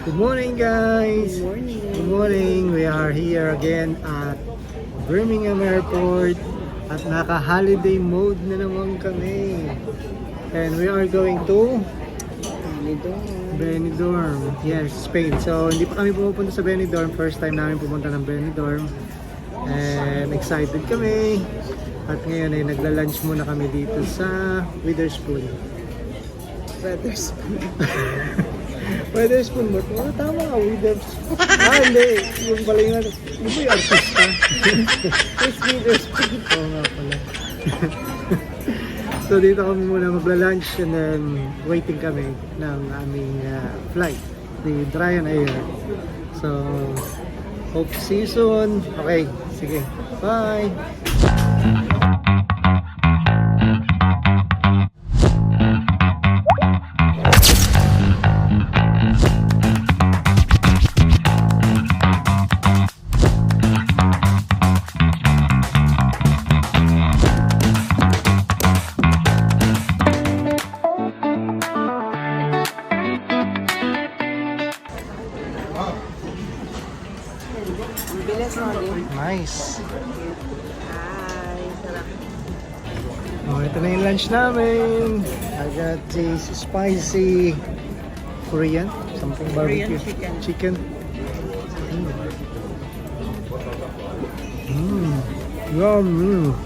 Good morning, guys. Good morning. Good morning. We are here again at Birmingham Airport at naka-holiday mode na naman kami. And we are going to Benidorm. Yes, Spain. So hindi pa kami pumupunta sa Benidorm. First time namin pumunta ng Benidorm. And excited kami. At ngayon ay nagla-lunch muna kami dito sa Witherspoon. Witherspoon ba ito? Oh, tama ka, Witherspoon. Hindi. Yung pala yung artista. It's Witherspoon. Oo nga pala. So dito kami muna magla-lunch and then waiting kami ng aming flight. The Ryanair. So, hope to see you soon. Okay, sige. Bye! Nice. Ay, sarap. Oh, ito na yung lunch namin. I got this spicy Korean, something barbecue Korean chicken. Yum.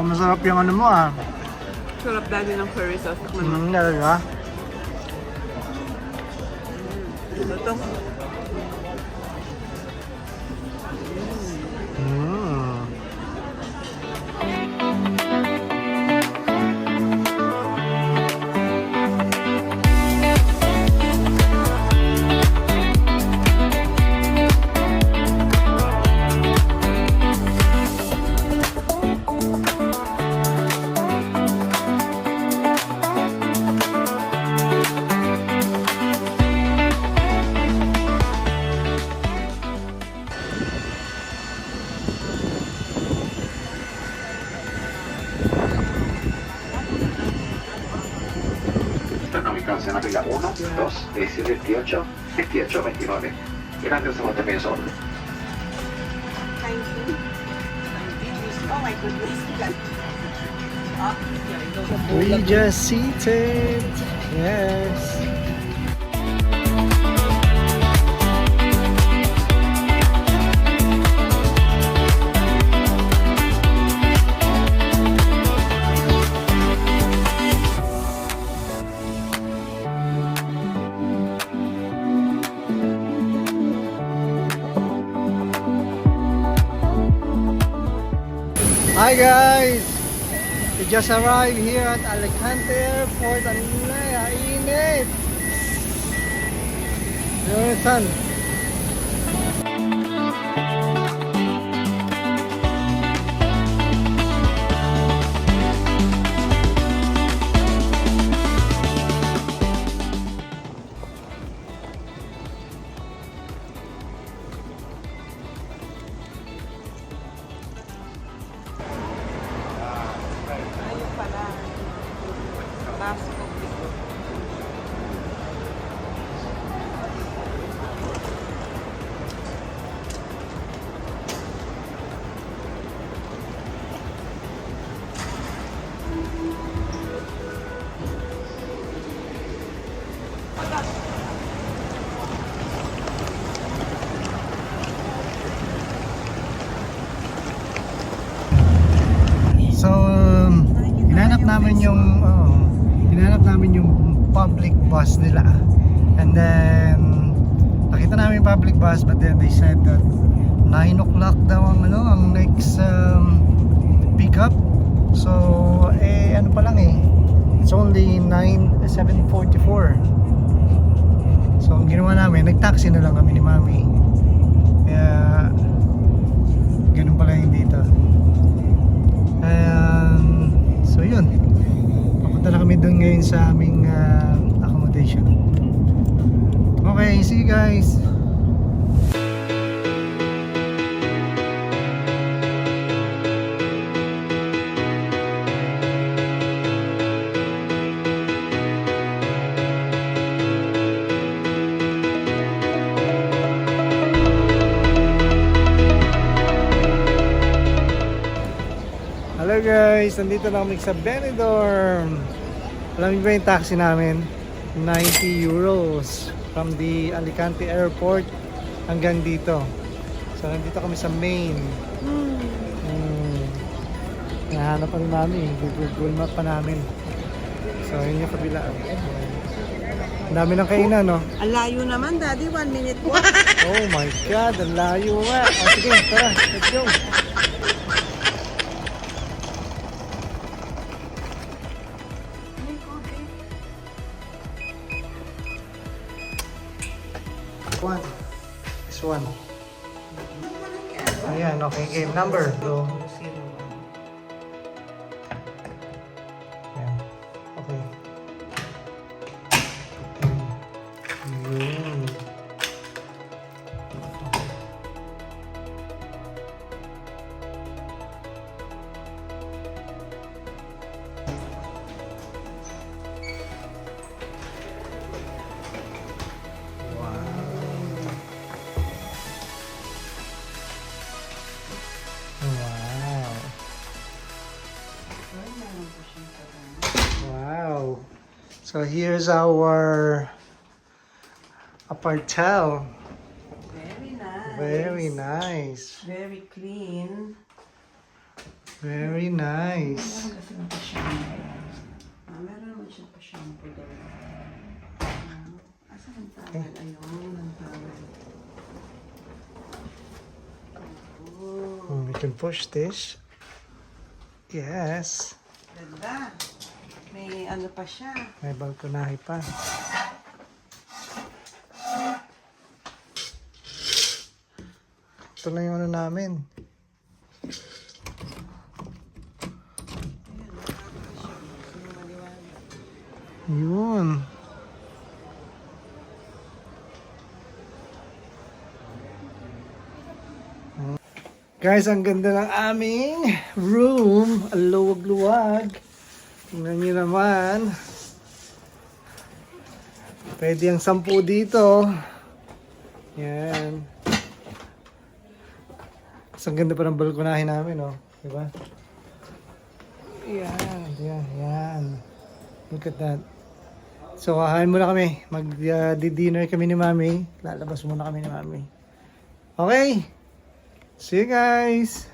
Masarap yung ano mo ah. Sarap dali ng curry sauce. Talaga. Ano to? En la fila 1, 2, 17, 18, 28, 29. Gracias a también son. Oh my goodness. We just seated. Yes. Hi guys! We just arrived here at Alicante Airport. Ang init! Yung sun. Ayun pala. Basco. So, hinanap namin yung public bus nila. And then nakita namin yung public bus, but then they said that 9 o'clock daw ang next pickup. So, ano pa lang it's only 7:44. So, ang ginawa namin, nag-taxi na lang kami ni Mami. Kaya ganun pala yung dito. So yun, papunta na kami doon ngayon sa aming accommodation. Okay, see you guys. Hello guys, nandito na kami sa Benidorm. Alam niyo ba yung taxi namin? 90 euros from the Alicante Airport hanggang dito. So nandito kami sa main. Nahanap pa rin namin, Google Map pa namin. So yun yung kabila. Ang dami ng kainan, no? Ang layo naman, Daddy. 1 minute po. Oh my God, ang layo nga. O sige, tara, let's go. One. This one. Ayan, okay. Game number. Go. Ayan. Okay. Yun. Wow. Wow. So here's our apartel. Very nice. Very nice. Very clean. Very nice. Meron naman siya pa shampoo doon. Asan ang towel? Ayun, ang towel. We can push this. Yes. Ganda. May ano pa siya. May balkonahe pa. Ito na yung ano namin. Yun. Guys, ang ganda ng aming room. Ang luwag-luwag. Tingnan nyo naman. Pwede ang 10 dito. Yan. Mas ang ganda pa ng balkonahe namin, oh. Diba? Yan, yan, yan. Look at that. So, kahain muna kami. Mag-dinner kami ni Mami. Lalabas muna kami ni Mami. Okay. See you guys.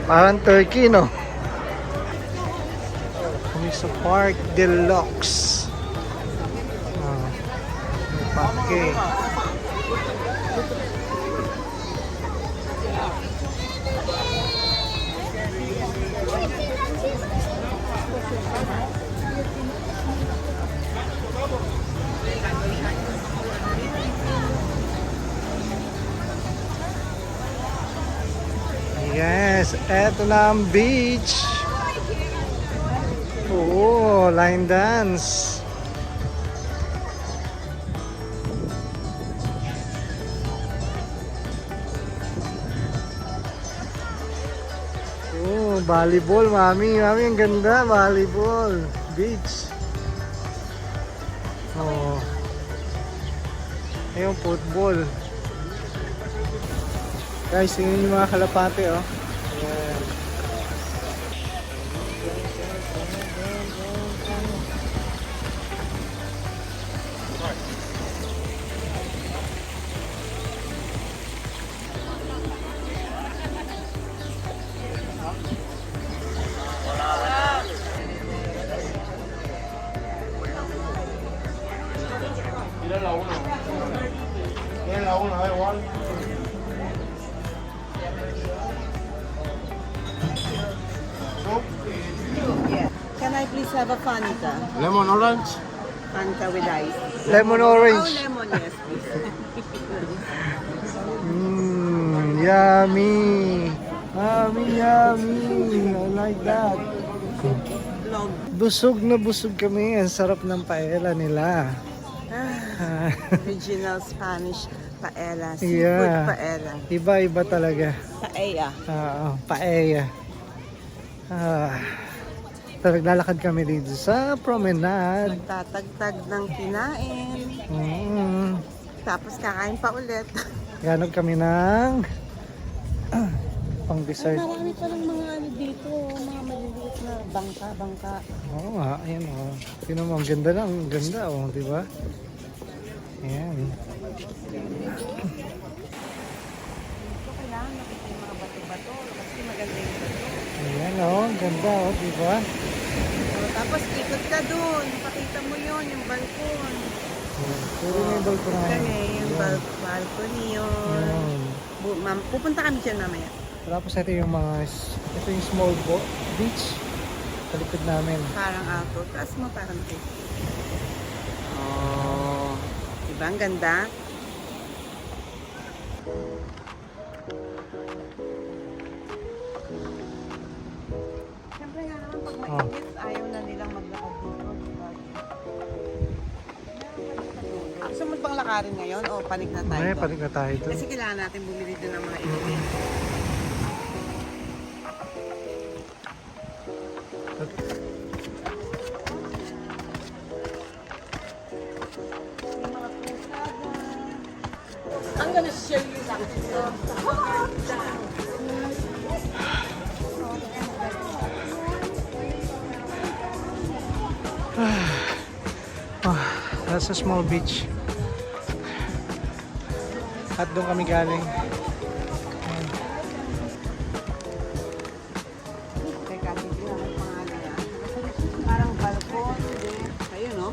Parang Turkey, no? Kami sa Park Deluxe. May parke. Yes, eto na ang beach. Oo, line dance. Oh, volleyball, Mami. Mami, ang ganda, volleyball. Beach. Oh. Ayun, football. Guys, tingnan yung mga kalapate, oh. Ayan. Yeah. Can I please have a Fanta? Lemon orange. Fanta with ice. Lemon Oh, orange. lemon, yes, please. Yummy. Yummy, yummy. I like that. Log. Busog na busog kami. Ang sarap ng paella nila. Original Spanish paella. Seafood Yeah. paella. Iba-iba talaga. Paella. Oo, paella. naglalakad kami dito sa promenade. Nagtatagtag ng kinain. Tapos kakain pa ulit. Ganap kami ng pang dessert. Marami pa lang mga ano dito, mga maliliit na bangka. Oo nga, ayan o. Tingnan mo, ang ganda lang, ang ganda o, di ba? Ayan. Dito kailangan nakita yung mga bato-bato kasi maganda yung bato. Ayan o, ang ganda o, di ba? So, tapos ikot ka dun, pakita mo yun, yung balkon. Puro na yung balkon na. Kami, yung balcony yun. Ayan. Ma'am, pupunta kami dyan mamaya. Tapos ito yung ito yung small beach sa likod namin. Parang auto. Taas mo parang ito. Oh. Diba ang ganda? Siyempre nga naman pag mainit, ayaw na nilang maglakad dito. Diba? Gusto mo bang lakarin ngayon o panig na tayo Ay, doon? panig na tayo doon. Kasi kailangan natin bumili doon ng mga inumin. I'm gonna show you something. That's a small beach. At doon kami galing. Ayan. Teka, tignan ang pangalan niya. Parang balkon. Ayun, no?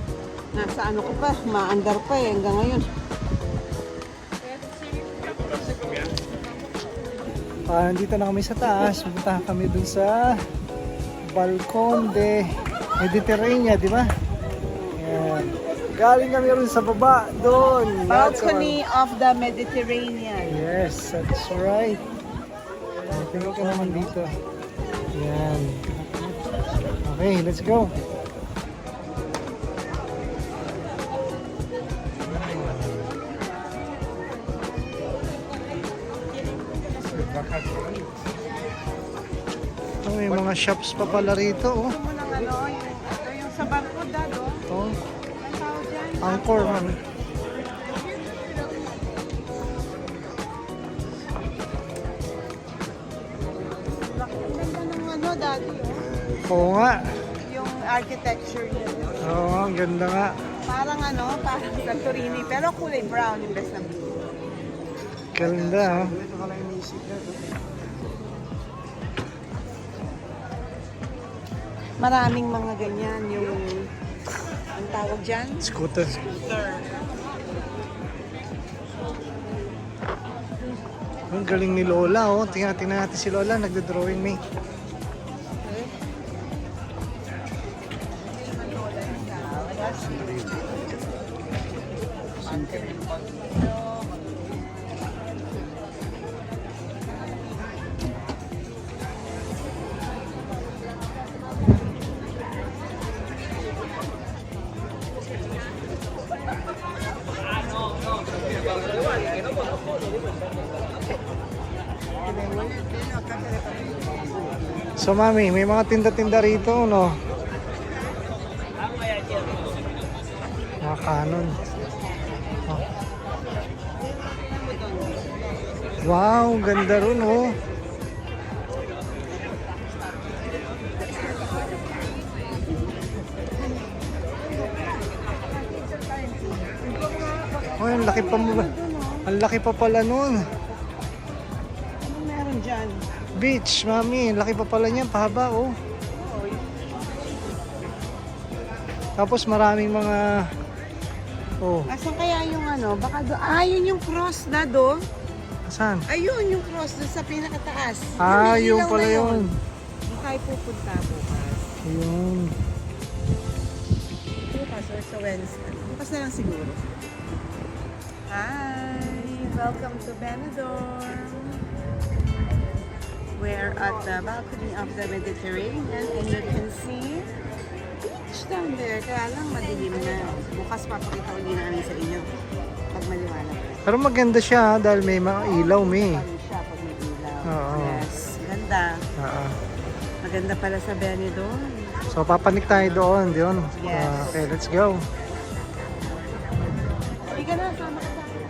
Nasa ano ko pa, maandar pa eh, hanggang ngayon. Nandito na kami sa taas. Pupunta kami dun sa Balcón de Mediterranean, di ba? Ayan. Galing kami rin sa baba, doon. Balcony of the Mediterranean. Yes, that's right. Tingnan ka naman dito. Ayan. Okay, let's go. Oh, may mga shops pa pala rito. Oh. Gusto mo ng ano, yung sa barko, Dad, oh. Oh, Ang tawag dyan? Angkor man. Ang ganda ng ano, Daddy, oh. Oo nga. Yung architecture niya. Oo, ang ganda nga. Parang ano, parang Santorini, pero kulay brown imbes na blue. Ganda, oh. Maraming mga ganyan, yung ang tawag dyan? Scooter. Scooter. Ang galing ni Lola, oh. Tingnan natin si Lola, nagdo-drawing me. So mami, may mga tinda-tinda rito, no? Mga kanon. Oh. Wow, ganda rin, oh. Oh, ang laki pa mo ba? Ang laki pa pala nun. Ano meron dyan? Beach, mami. Laki pa pala niyan. Pahaba, oh. Tapos maraming mga... Oh, Asan kaya yung ano? Baka doon. Ah, yun yung cross na doon. saan? Ayun yung cross doon sa pinakataas. Ah, may yung ilaw pala na yun. Doon tayo pupunta bukas. Ayun. Bukas or sa Wednesday. Bukas na lang siguro. Hi! Welcome to Benidorm. We're at the balcony of the Mediterranean and you can see beach down there. Kaya lang madilim na. Bukas papakita ulit namin sa inyo pag maliwanag. Pero maganda siya ha, dahil may mga ilaw, may. Paano siya pag may ilaw. Oo. Yes, ganda. Oo. Maganda pala sa Benidorm. So papanik tayo doon. Yes. Okay, let's go. Hindi ka na, sama ka sa akin.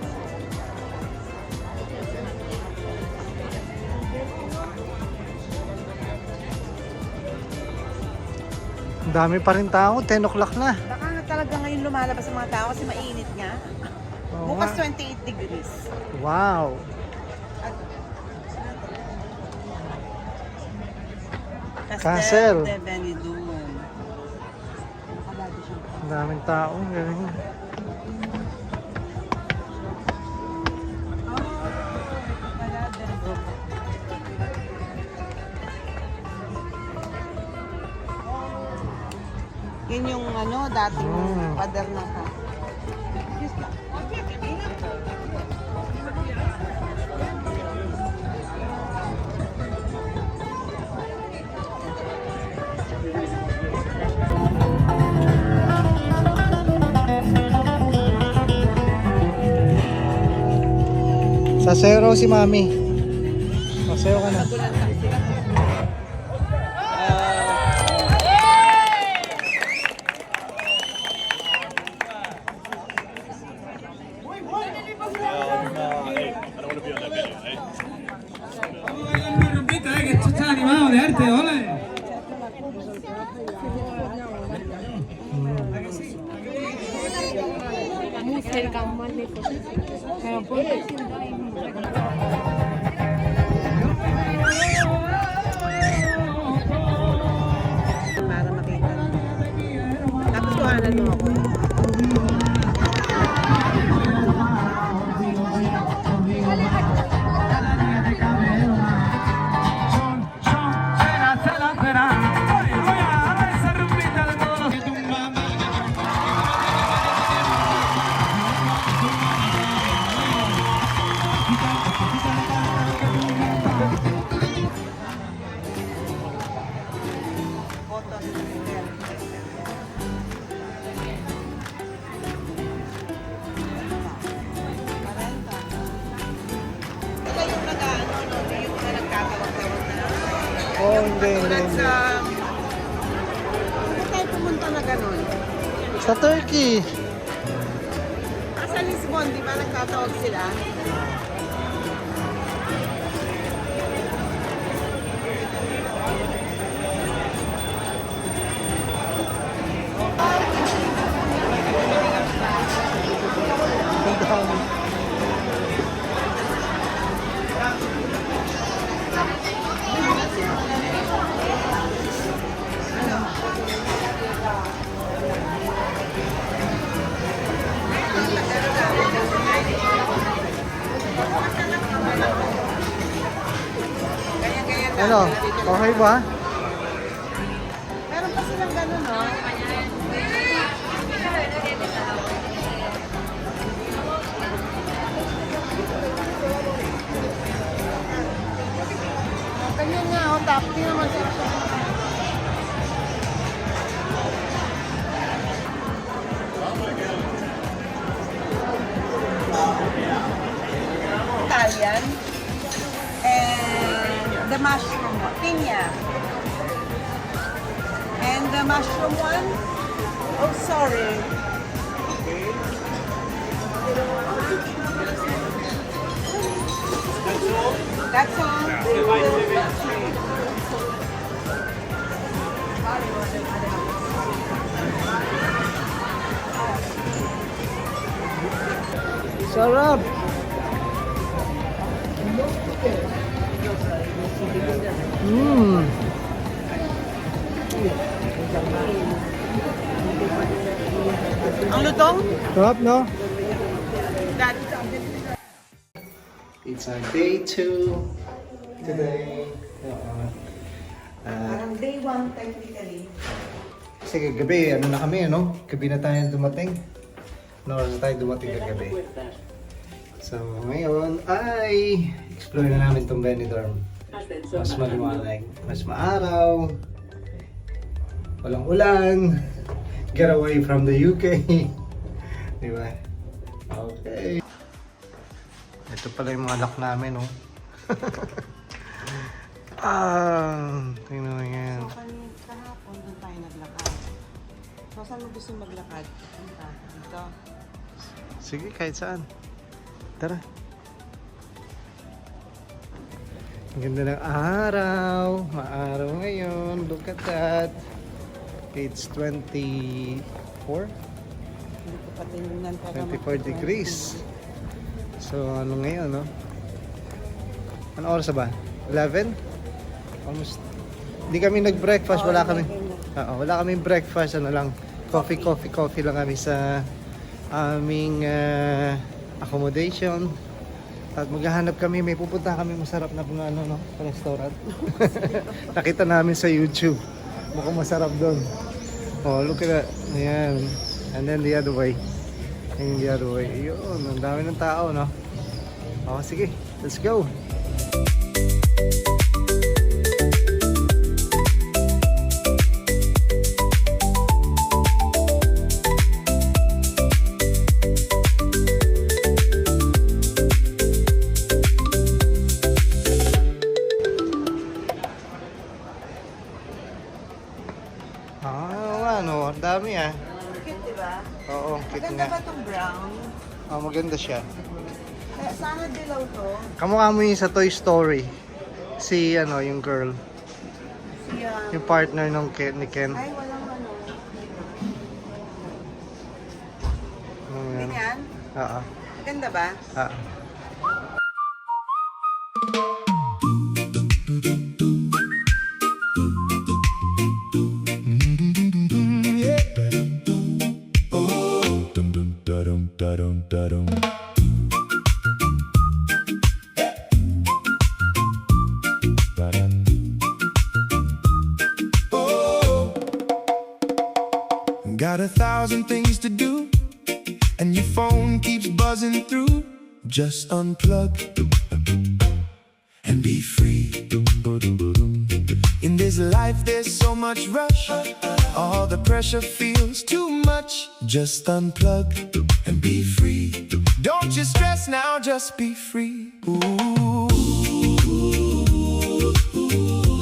Ang dami pa rin tao, 10 o'clock na. Baka nga talaga ngayon lumalabas ang mga tao kasi mainit nga. Oo Bukas nga. 28 degrees. Wow. Castle. de Benidorm. Nakabado siya. Ang daming tao. Galing. Yun yung ano, dating Mm. pader na ka. Sasayaw raw si Mami. Sasayaw ka na. que esto está animado de arte, ole. Muy cerca, más lejos. Pero puedes sentar ahí. Para makita. Tapos kuhanan mo ako. Oh, hindi. Tulad sa... Saan tayo pumunta na ganun? Sa Turkey. Sa Lisbon, di ba nagtatawag sila? Ang dami. Ganyan-ganyan Ano? Okay ba? Meron pa silang ganun, no? Ganyan nga, oh, tap. Di naman siya. Italian. And the mushroom one. Piña. And the mushroom one. Oh, sorry. That's all. Sarap. Mmm. Ang lutong? Sarap, no? That. It's our day 2 today. Parang day 1 technically. Kasi gabi, ano na kami, ano? Gabi na tayo dumating. No, na tayo dumating kagabi. So, ngayon ay explore na namin itong Benidorm. Mas maliwanag, mas maaraw, walang ulan, get away from the UK. Di ba? Okay. Ito pala yung mga lock namin, oh. Tingnan mo yan. Kahapon doon tayo nag saan mo gusto maglakad? Punta. Dito. Sige, kahit saan. Tara. Ang ganda ng araw. Maaraw ngayon. Look at that. It's 24? Hindi ko pa tinignan para 24 degrees. So, ano ngayon, no? Ano oras na ba? 11? Almost. Hindi kami nag-breakfast. Wala kami. Wala kaming breakfast. Ano lang. Coffee lang kami sa aming accommodation. At maghahanap kami, may pupunta kami masarap na mga ano, no, restaurant. Nakita namin sa YouTube. Mukhang masarap doon. Oh, look at that. Ayan. And then the other way. And the other way. Ayun, ang dami ng tao, no? Oh, sige. Let's go. Ang dami ah. Cute, di ba? Oo, cute Maganda nga. ba itong brown? Oh, maganda siya. Kaya sana dilaw to. Kamukha mo yung sa Toy Story. Si ano, yung girl. Si, Yung partner nung ni Ken. ay, walang ano. Yan. Ganyan? Oo. Maganda ba? Got 1,000 things to do, and your phone keeps buzzing through. Just unplug and be free. In this life, there's so much rush. All the pressure feels too much. Just unplug and be free. Don't you stress now, just be free. Ooh.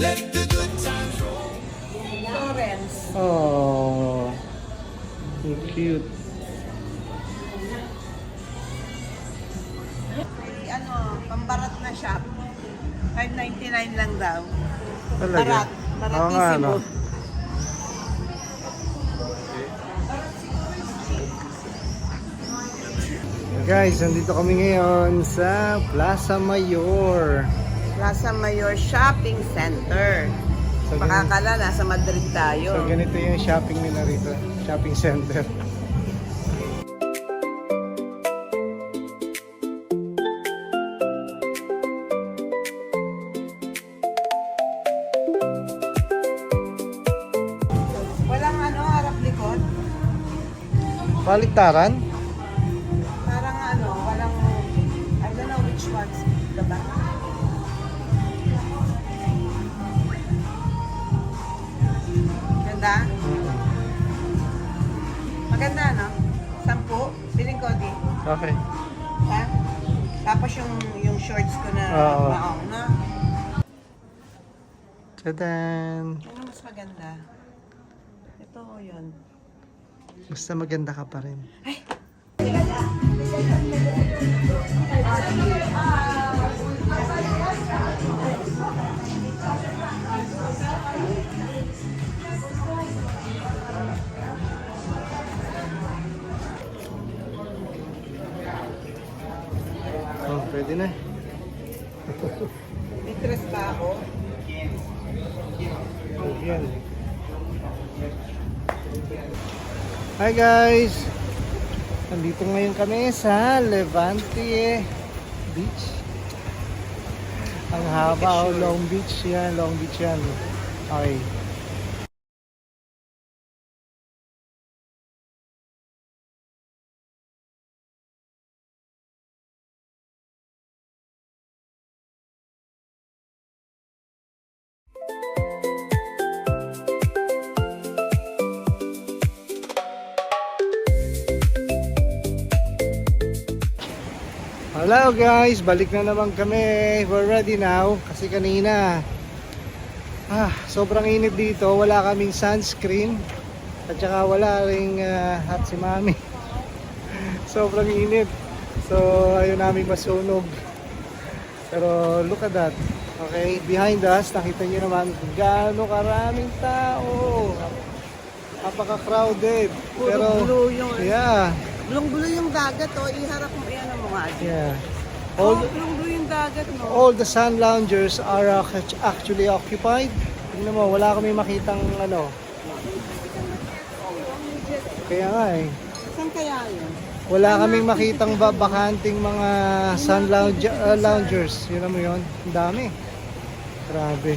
Let the good times roll. Lawrence. Oh. So cute. May ano, pambarat na shop. 5.99 lang daw. Talaga? Barat. Oo nga, Baratissimo. no? Guys, nandito kami ngayon sa Plaza Mayor. Plaza Mayor Shopping Center. So, Makakala, nasa Madrid tayo. So ganito yung shopping nila rito, shopping center. Walang ano, harap likod. Paliktaran? Parang ano, walang, I don't know which one's the back. Ganda? Maganda, no? 10? Piling ko, di. Okay. Ha? Tapos yung shorts ko na Oo. maong, no? Tadan! Ano mas maganda? Ito o yun. Basta maganda ka pa rin. Oh, pwede na. Interest ba ako? Yan. Hi guys! Nandito ngayon kami sa Levante Beach. Ang haba o Long Beach yan. Long Beach yan. Okay. Hello guys, balik na naman kami. We're ready now kasi kanina sobrang init dito, wala kaming sunscreen. At saka wala ring hot si mami. Sobrang init. So ayun namin masunog. Pero look at that. Okay, behind us, nakita nyo naman kung gaano karaming tao. Napaka-crowded. Pero, blue yung yeah, blue yung dagat, oh. Iharap mo yan mo nga. yeah. Oh, All, blue yung dagat, no? all the sun loungers are actually occupied. Tingnan mo, wala kami makitang ano. Kaya nga eh. Saan kaya yun? Wala kaming makitang bakanting mga sun loungers. Yun mo yun. Ang dami. Grabe.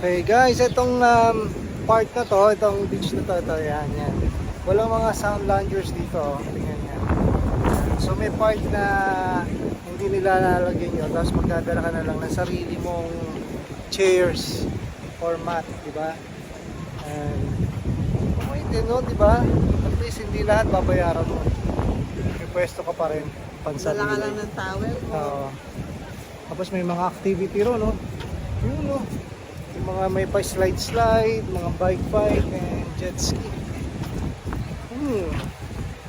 Okay guys, itong part na to, itong beach na to, yan. Walang mga sound loungers dito, tingnan yan. So may part na hindi nila lalagyan yun, tapos magdadala ka na lang ng sarili mong chairs or mat, di ba? And pwede no, di ba? At least hindi lahat babayaran mo. May pwesto ka pa rin, pansarili. Dala ka lang ng towel mo. Oo. Tapos may mga activity ron, no? Yun, no? Yung mga may pa-slide-slide, mga bike, and jet ski.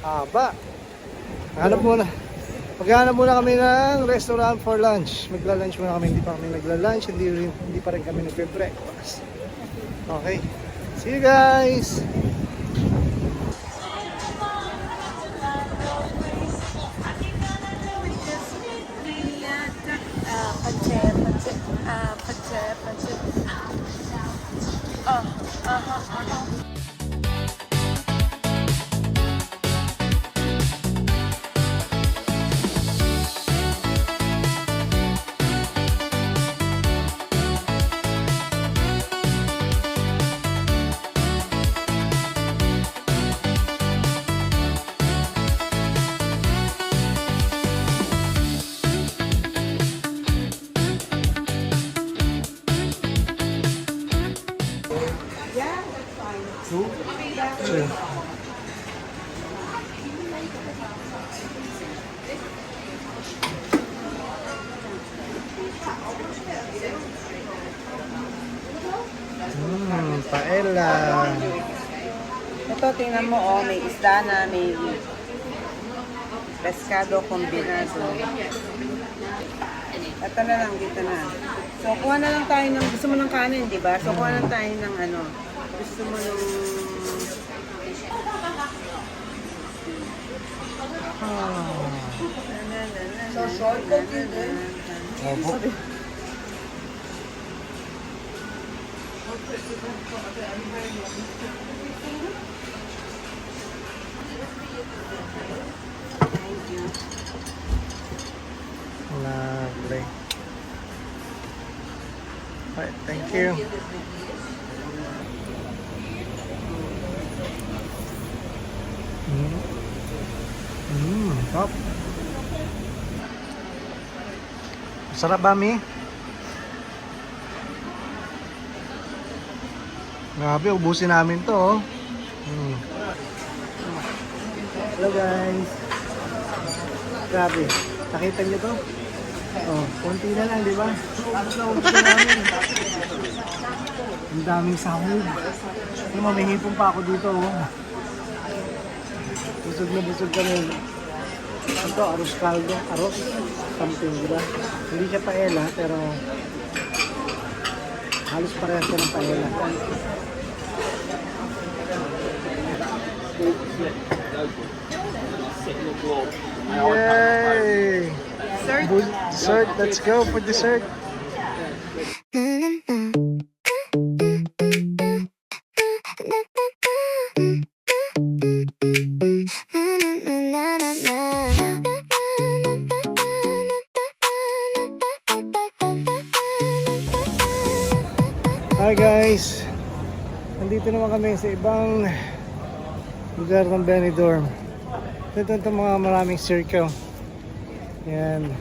Haba. Maghanap muna kami ng restaurant for lunch. Magla-lunch muna kami. Hindi pa kami nagla-lunch. Hindi pa rin kami nagpe-breakfast. Okay. See you guys! Yeah, that's fine. Sure. Paella. Ito, tingnan mo, oh, may isda na, may pescado combinado. Ito na lang, dito na. So, kuha na lang tayo ng, gusto mo ng kanin, di ba? So, kuha na tayo ng ano, gusto mo ng... So, short coat yun din. Opo. Lovely. Alright, thank you. Top. Sarap ba, Mi? Grabe, ubusin namin to, oh. Hello, guys. Grabe. Nakita niyo to? Oh, konti na lang, di ba? Ubus na namin. Ang daming sahog. Yung may hipon pa ako dito, oh. Busog na busog kami. Ito, arroz caldo. Arroz, something, di ba? Hindi siya paella, pero halos parehas siya ng paella. Yay! Sir, Dessert, let's go for dessert. Hi guys! Nandito naman kami sa ibang lugar ng Benidorm. Ito itong mga maraming circle. Yan.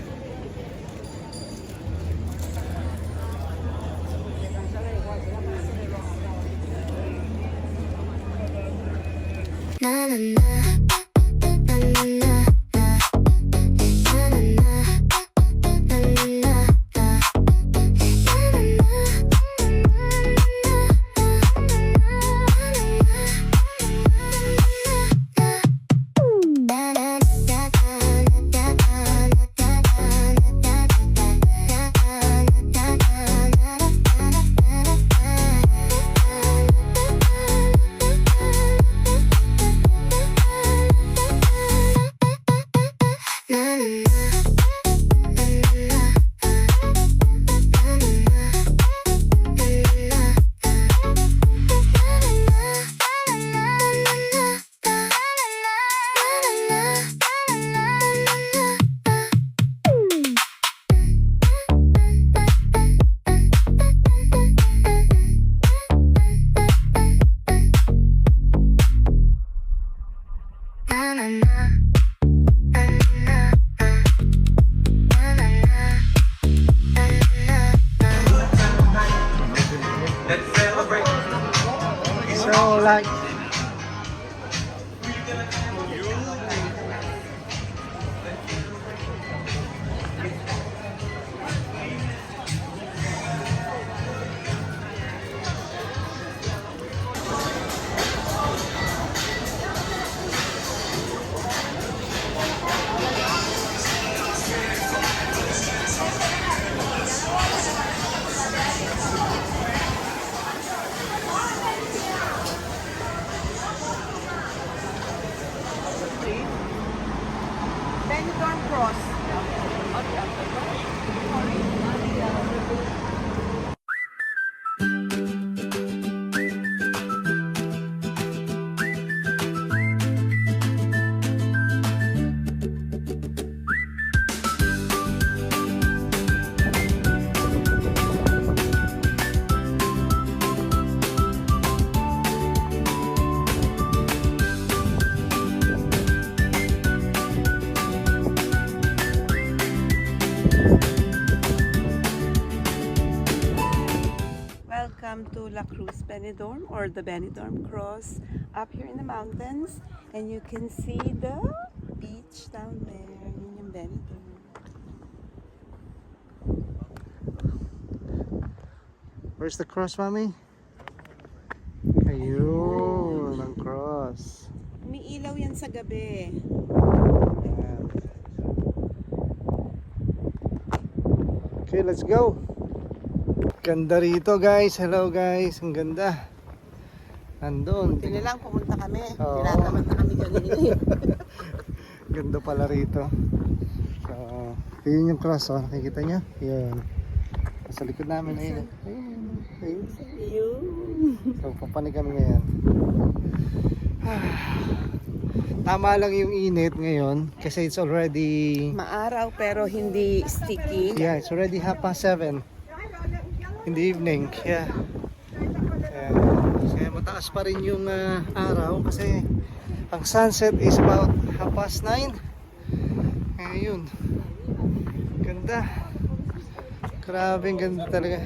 So like Benidorm Cross. Welcome to La Cruz Benidorm, or the Benidorm Cross, up here in the mountains, and you can see the beach down there. Yun yung Benidorm. where's the cross, mommy? Ayun, ang cross. Umiilaw yan sa gabi. Ayan. Okay, let's go. Ganda rito guys. Hello guys. Ang ganda. Nandun. Hindi lang pumunta kami. Oo. Tinatamad na kami kanina. Ganda pala rito. So, yun yung cross. Oh. Nakikita nyo? Yun. Sa likod namin. Ayun. Ayun. Ayun. Yun. So, papanig kami ngayon. Tama lang yung init ngayon kasi it's already Maaraw pero hindi sticky. it's already 7:30 in the evening. Kaya mataas pa rin yung araw kasi ang sunset is about 9:30. Kaya yun. Ganda. Grabe, ganda talaga.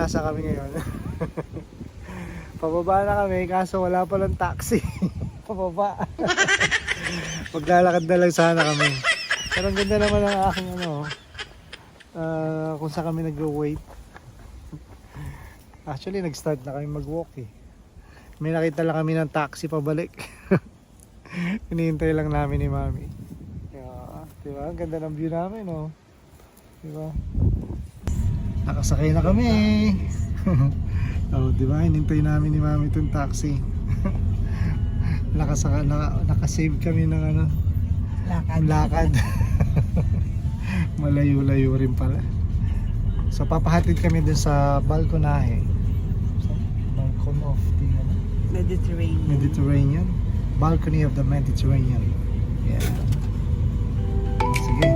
plaza kami ngayon. Pababa na kami kaso wala palang taxi. Pababa. Maglalakad na lang sana kami. Pero ang ganda naman ang aking kung saan kami nag-wait. Actually nag-start na kami mag-walk eh. May nakita lang kami ng taxi pabalik. Hinihintay lang namin ni Mami. Diba? Ang ganda ng view namin, no? Diba? Nakasakay na kami. Oh, diba? Hinintay namin ni Mami itong taxi. Nakasave kami ng lakad. Malayo-layo rin pala. So papahatid kami dun sa balkonahe. Balcony of the Mediterranean. Balcony of the Mediterranean. Yeah. Sige.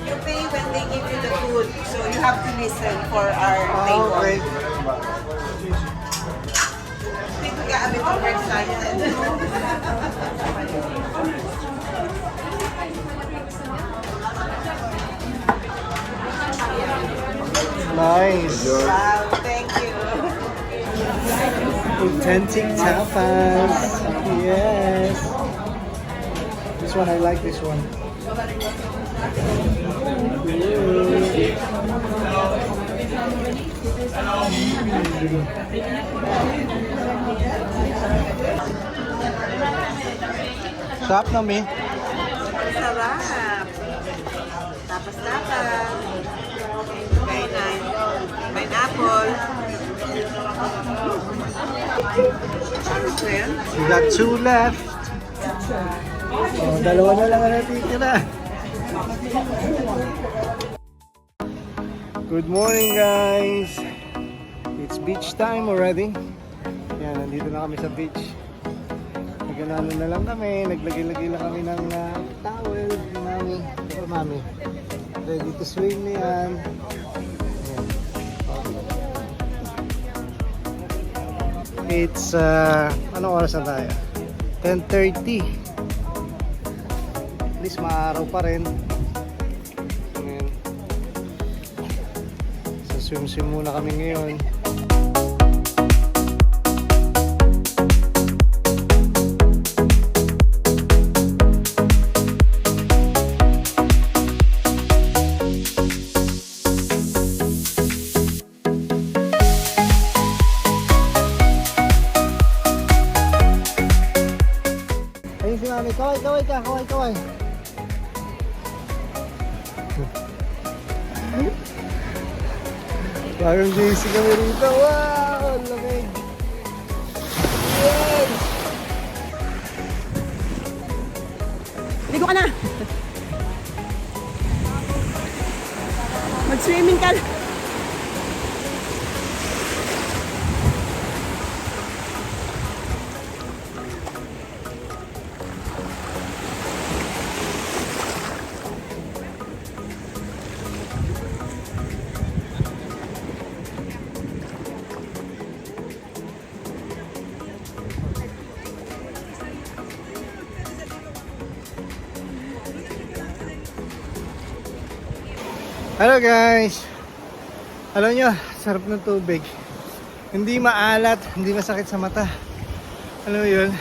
You pay when they give you the food, so you have to listen for our table. Okay. People get a bit overexcited. Nice. Wow, thank you. Authentic tapas. Yes. This one, I like this one. Sarap na, Mi. Sarap. Tapas-tapas. Very nice. Pineapple. Well, We got 2 left. Oh, dalawa na lang ang natitira. Good morning, guys. It's beach time already. Yan, nandito na kami sa beach. Nagano na lang kami. Naglagay-lagay lang kami ng towel. Mami. Oh, Mami. Ready to swim na yan. Yan. Okay. It's, anong oras na tayo? 10:30. At least maaraw pa rin. Ayan. So swim muna kami ngayon. Ayun si Mami, kaway ka, kaway. Bagong JC kami rito. Wow! Ang lamig! Yes! ligo ka na. Mag-swimming ka. Hello guys! Alam nyo, sarap ng tubig. Hindi maalat, hindi masakit sa mata. Alam mo yun?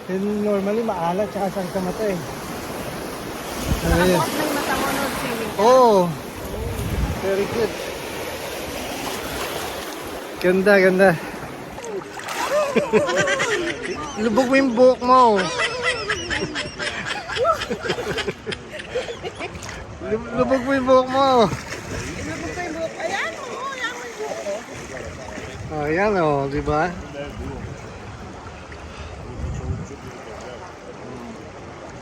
Yun normally maalat tsaka sakit sa mata eh. Alam mo yun? Ng mata mo no swimming. Oh! Very good. Ganda, ganda. Lubog mo yung buhok mo. Lubog mo yung buhok mo. Ilubog ko yung buhok. Ayan, oo, yan mo yung buhok ko. Oh, yan oh, di ba?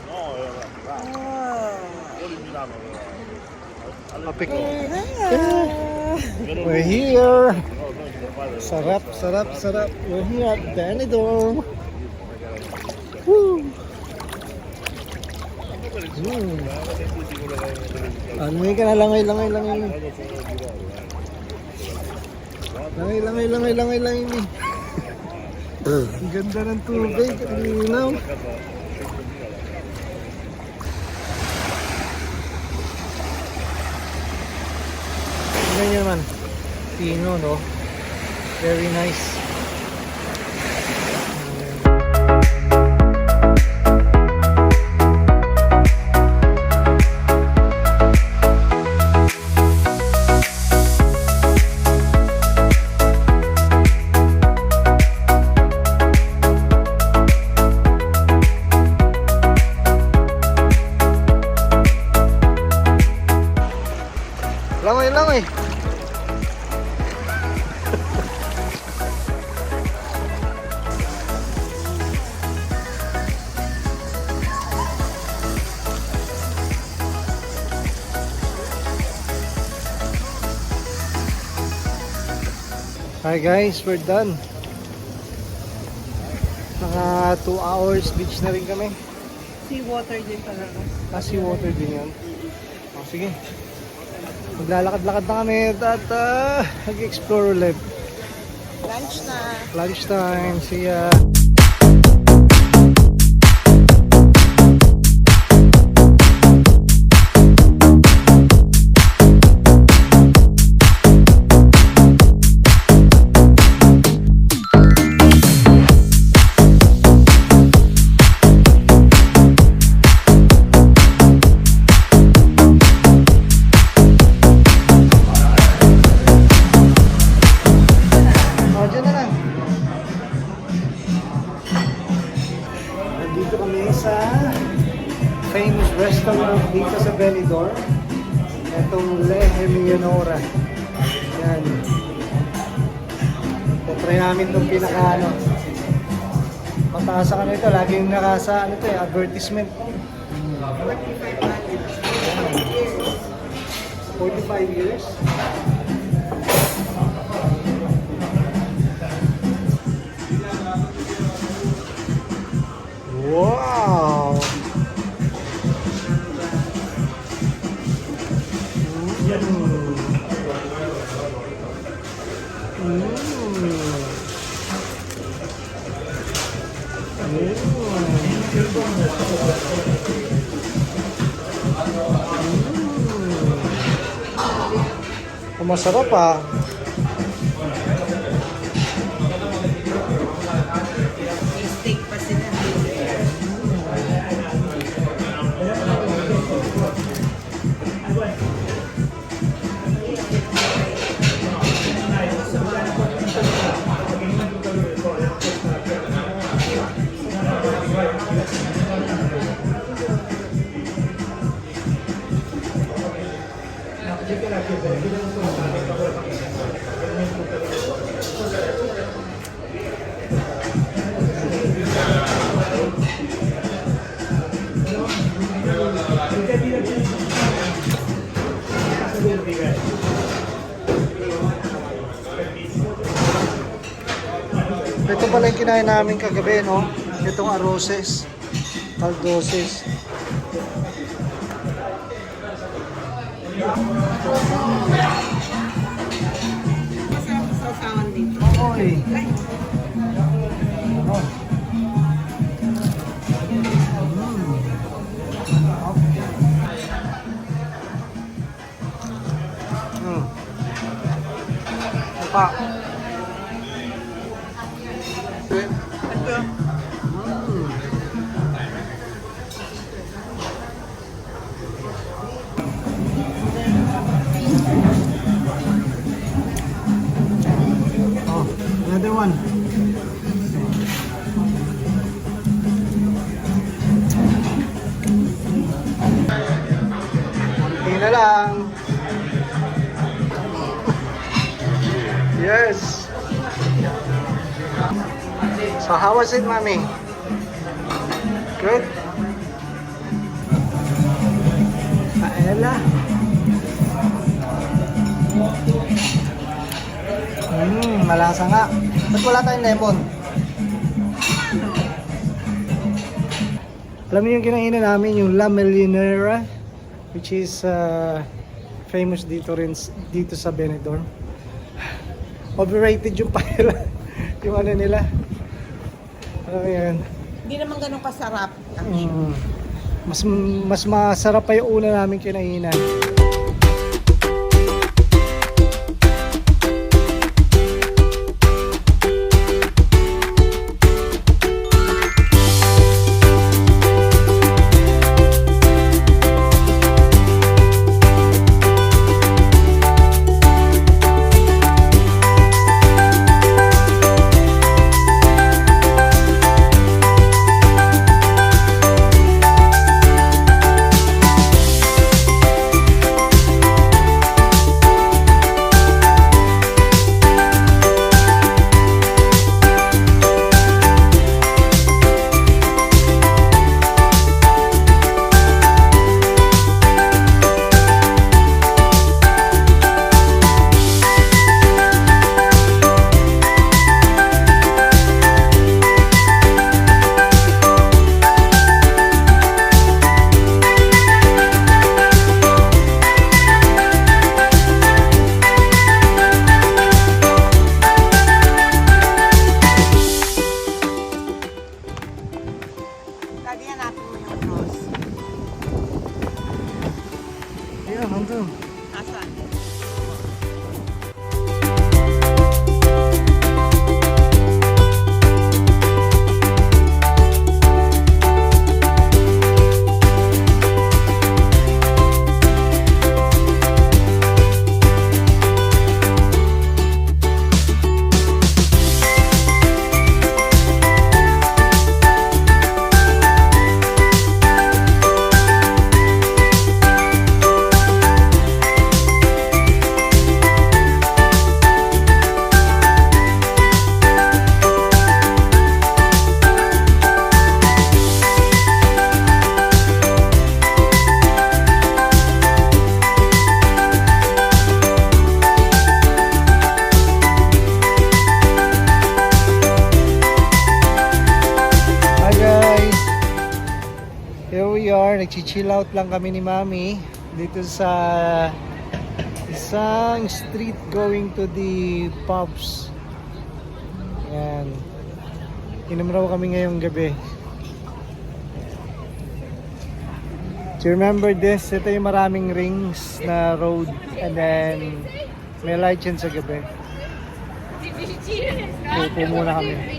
Oh. Papik. We're here. Sarap, sarap, sarap. We're here at Benidorm. Woo! Langoy ka na, langoy. Langoy. Ang ganda ng tubig, ang linaw. Tingnan nyo naman, pino, no? Very nice. Langoy. Hi guys, we're done. Naka 2 hours beach na rin kami. Sea water din talaga. Sea water din yun. Oh, sige. Maglalakad-lakad na kami at mag-explore ulit. Lunch na. Lunchtime. See ya. Dito kami sa famous restaurant dito sa Benidorm. Itong Leche Millonora. Yan. Try namin itong pinaka mataas sa kanito. Laging nakasa advertisement. 45 years. Wow! Masarap ah. Steak pa sila. Ito pala yung kinain namin kagabi, no? Itong arroces, caldoses. Masarap sa sausawan dito. Oy. Pa. Another one. Konti na lang. Yes. So how was it, Mommy? Good? Paella. Malasa nga. Ba't wala tayong lemon? Alam niyo yung kinainan namin, yung La Melinera, which is famous dito rin dito sa Benidorm. Overrated yung paella. Yung ano nila. Ano yan? Hindi naman ganun kasarap. Mas masarap pa yung una namin kinainan. Lagyan natin mo yung cross. Ayan, nandun. Asan? Nagchi-chill out lang kami ni Mami dito sa isang street going to the pubs. Ayan. Inom raw kami ngayong gabi. Do you remember this? Ito yung maraming rings na road and then may light yan sa gabi. Pupo muna kami.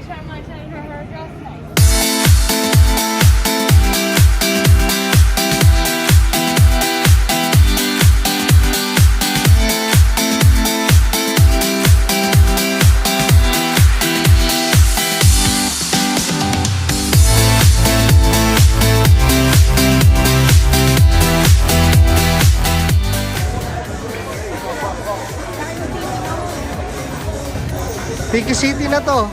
Tiki City na to.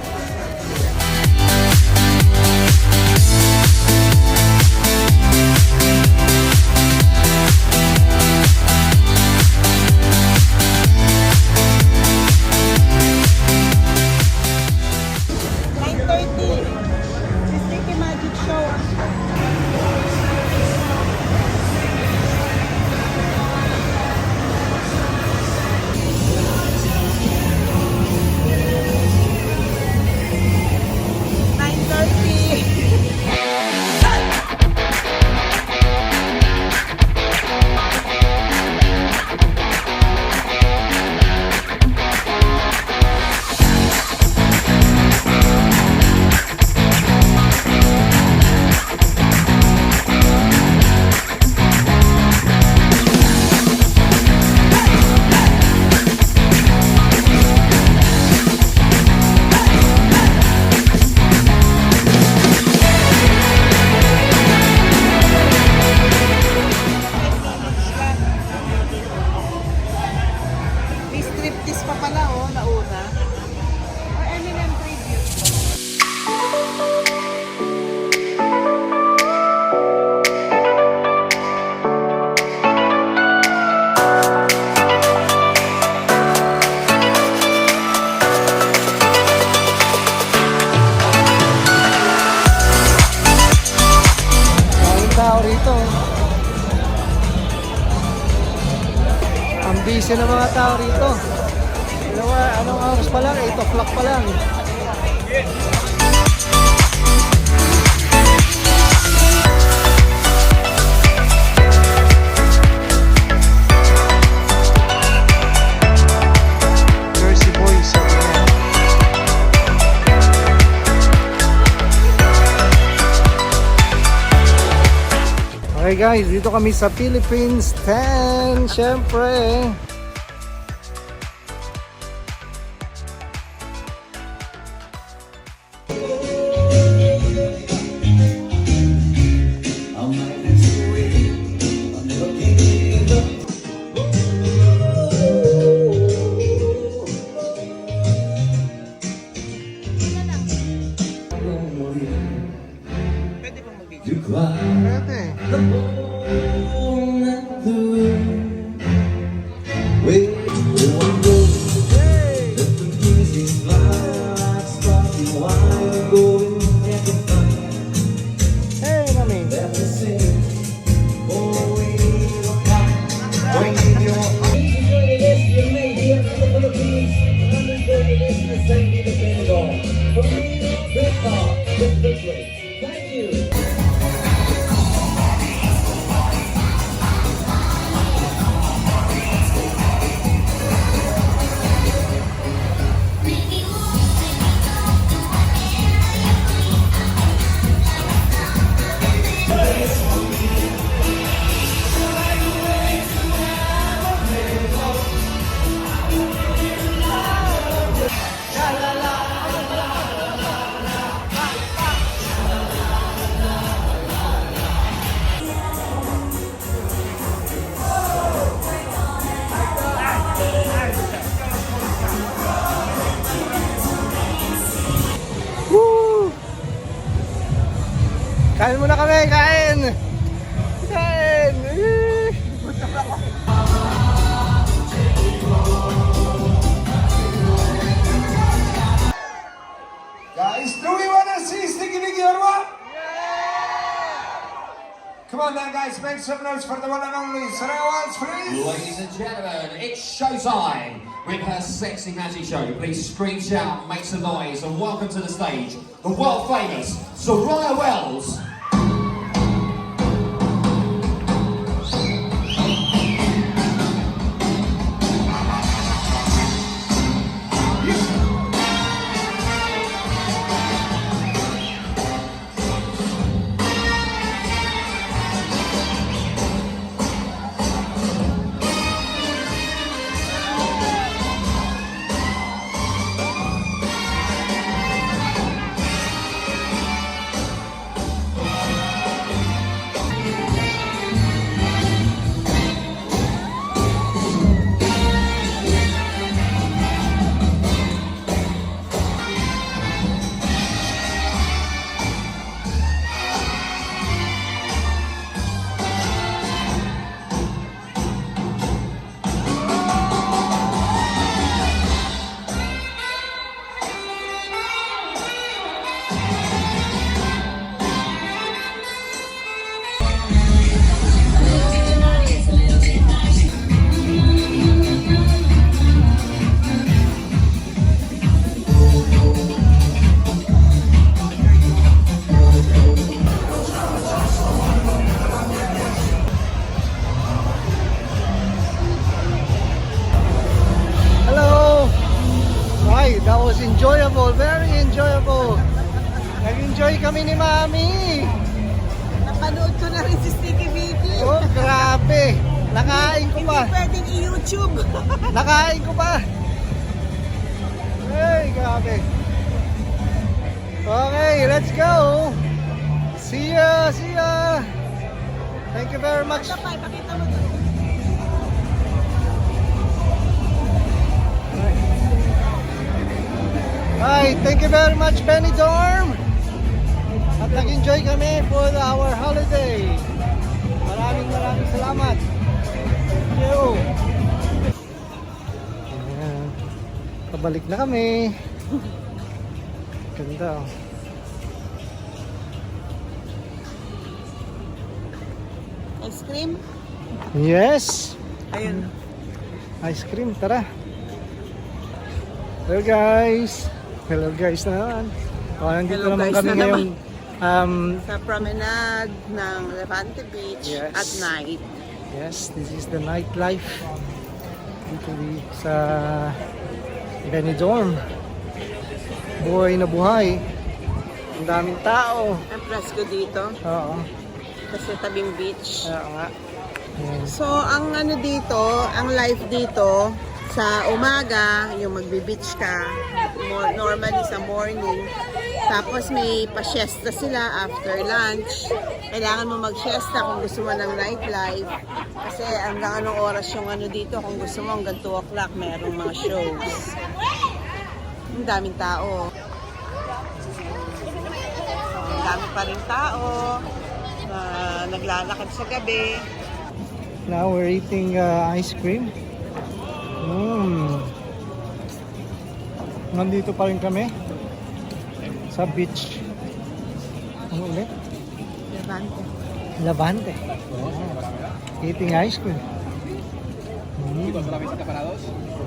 busy na mga tao rito. Anong oras pa lang? 8 o'clock pa lang. Jersey Boys. Okay guys, dito kami sa Philippines 10, syempre. Pwede. Hey, mami. Woo! Kain muna kami, kain! Kain! Guys, do we want to see Sticky Nicky or what? Come on then, guys, make some noise for the one and only Sarah Waltz, please. Ladies and gentlemen, it's showtime with her sexy magic show. Please scream, shout, make some noise, and welcome to the stage, the world famous Soraya Wells. That was enjoyable, very enjoyable. Nag-enjoy kami ni Mami. Napanood ko na rin si Sticky Vicky. Oh, grabe. Nakain ko pa. Hindi pwedeng i-YouTube. Nakain ko pa. Hey, grabe. Okay, let's go. See ya, see ya. Thank you very much. Pakita mo doon. Hi, thank you very much, Benidorm. At nag-enjoy kami for our holiday. Maraming salamat. Thank you. Ayan. Pabalik na kami. Ganda. Ice cream? Yes. Ayun. ice cream. Tara. Hello guys. Hello guys na naman. Nandito Hello naman guys kami na ngayon. Sa promenade ng Levante Beach Yes. at night. Yes, this is the nightlife dito sa Benidorm. Buhay na buhay. Ang daming tao. Ang presko dito Oo. kasi tabing beach. Oo nga. Yan. So, ang ano dito, ang life dito, sa umaga, yung magbe-beach ka, normally sa morning. Tapos may pa-siesta sila after lunch. Kailangan mo mag-siesta kung gusto mo ng nightlife. Kasi hanggang anong oras yung ano dito, kung gusto mo hanggang 2 o'clock, merong mga shows. Ang daming tao. Ang dami pa rin tao na naglalakad sa gabi. Now we're eating ice cream. Nandito pa rin kami sa beach. Ano ulit? Levante. Levante. Eating ice cream.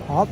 Hot.